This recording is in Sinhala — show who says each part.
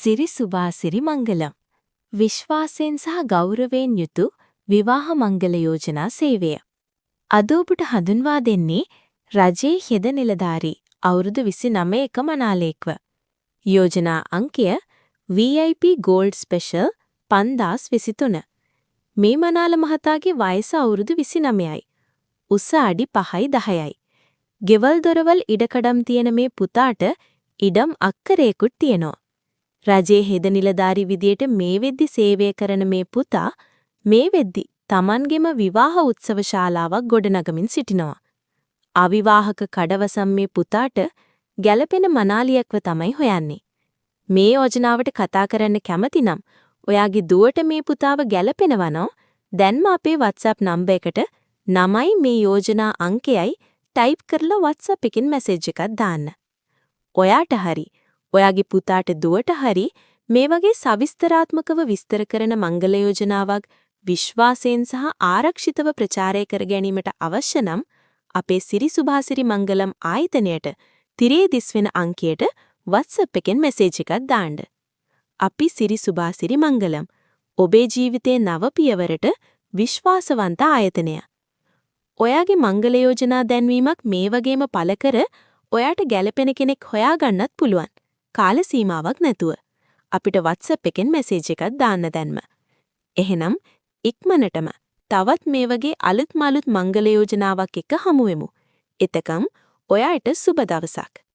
Speaker 1: සිරි සුභාසිරි මංගලම්. විශ්වාසයෙන් සහ ගෞරවයෙන් යුතු විවාහ මංගල යෝජනා සේවය. අද ඔබට හඳුන්වා දෙන්නේ රජයේ හෙද නිලධාරී අවුරුදු 29ක මනාලේක්ව. යෝජනා අංකය VIP Gold Special 5023. මේ මනාල මහතාගේ වයස අවුරුදු 29යි. උස අඩි 5යි 10යි. ගෙවල් දොරවල් ඉඩකඩම් තියෙන මේ පුතාට ඉඩම් අක්කරයකුත් තියෙනවා. රජයේ හෙද නිලධාරි විදියට මේ වෙද්දි සේවය කරන මේ පුතා මේ වෙද්දි Tamanගෙම විවාහ උත්සව ශාලාවක් ගොඩනගමින් සිටිනවා. අවිවාහක කඩවසම් මේ පුතාට ගැළපෙන මනාලියක්ව තමයි හොයන්නේ. මේ යෝජනාවට කතා කරන්න කැමති නම් ඔයාගේ දුවට මේ පුතාව ගැළපෙනවා නම් දැන්ම අපේ WhatsApp නම්බර් එකට 9යි මේ යෝජනා අංකයයි ටයිප් කරලා WhatsApp එකකින් මැසේජ් එකක් දාන්න. ඔයාට හරි ඔයාගේ පුතාට දුවට හරි මේ වගේ සවිස්තරාත්මකව විස්තර කරන මංගල යෝජනාවක් විශ්වාසයෙන් සහ ආරක්ෂිතව ප්‍රචාරය කර ගැනීමට අවශ්‍ය නම් අපේ සිරි සුභාසිරි මංගලම් ආයතනයට තිරේ දිස්වෙන අංකයට WhatsApp එකෙන් මැසේජ් එකක් දාන්න. අපි සිරි සුභාසිරි මංගලම් ඔබේ ජීවිතයේ නව පියවරට විශ්වාසවන්ත ආයතනය. ඔයාගේ මංගල යෝජනා දැන්වීමක් මේ වගේම පළ කර ඔයාට ගැළපෙන කෙනෙක් හොයාගන්නත් පුළුවන්. කාල සීමාවක් නැතුව. අපිට WhatsApp එකෙන් මැසේජ් එකක් දාන්න දැන්ම. එහෙනම් ඉක්මනටම තවත් මේ වගේ අලුත් මලුත් මංගල යෝජනාවක් එක්ක හමු වෙමු. එතකම් ඔයාට සුබ දවසක්.